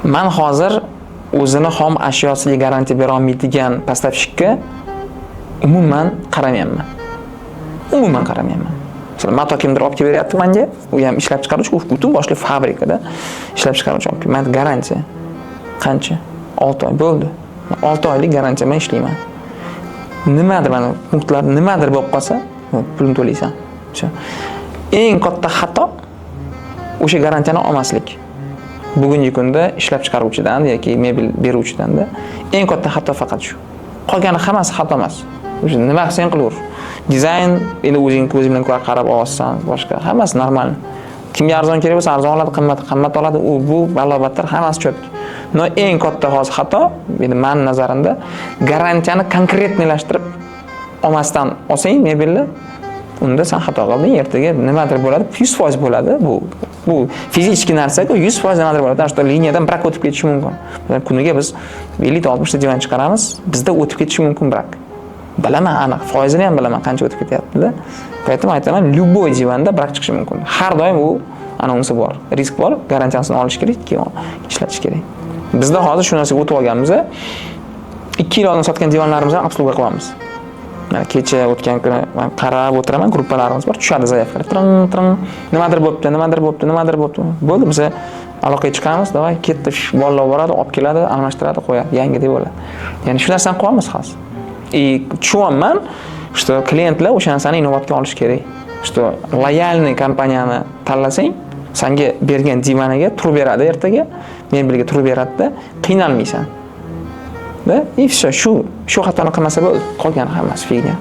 Men hozir o'zini xom ashyosiga garantiya bera olmaydigan поставщикка umuman qaramayapman. Umuman qaramayapman. Masalan, mato kimdir olib beryapti menga, u ham ishlab chiqaruvchi, u butun boshli fabrikada ishlab chiqaruvchi. Men garantiya qancha? 6 oy bo'ldi. 6 oylik garantiya bilan ishlayman. Nimadir mana punktlar nimadir bo'lib qolsa, pulni to'laysan. Eng katta xato o'sha garantiyani olmaslik. Bugungi kunda ishlab chiqaruvchidan yoki mebel beruvchidan-da eng katta xato faqat shu. Qolgani hammasi xato emas. O'sha nima qilsang qilaver. Dizayn endi o'zing ko'z bilan qarab olsan, boshqa hammasi normal. Kimga arzon kerak bo'lsa arzon oladi, qimmat oladi. U bu balobatlar hammasi cho'p. No eng katta hozir xato, endi men nazarimda garantiyani konkretnilashtirib olmasdan olsang mebelni, unda sen xato qilding. Ertaga nimadir bo'ladi, 100% bo'ladi. Bu fizik narsa-ku 100% nimadir bo'ladi. Ashto liniyadan brak o'tib ketishi mumkin. Kuniga biz 50-60 ta divan chiqaramiz, bizda o'tib ketishi mumkin brak. Bilaman, aniq foizini ham bilaman qancha o'tib ketyapti-da. Поэтому aytaman, любой divanda brak chiqishi mumkin. Har doim u anonsi bor, risk bor, garantiyasini olish kerak, keyin ishlatish kerak. Bizda hozir shu narsaga o'tib olganmiz. 2 yil oldin sotgan divanlarimizni obsluga qilyapmiz. Mana kecha o'tgan kuni men qarab o'tiraman, gruppalarimiz bor, tushadi zaявкалар. Tring, nimadir bo'pti. Bo'ldi, biz aloqaga chiqamiz, davay, ketdi, bolalar boradi, olib keladi, almashtiradi, qo'yadi, yangi deb bo'ladi. Ya'ni shu narsani qilyapmiz hozir. Tushunyapman, что klientlar o'sha narsani inovatga olish kerak. Что loyalniy kompaniyani tanlasang, senga bergan divaniga turib beradi ertaga, mebelga turib beradi-da, qiynalmaysan. Va и всё, shu xatoni qilmasa bo'ldi, qolgani hammasi figня.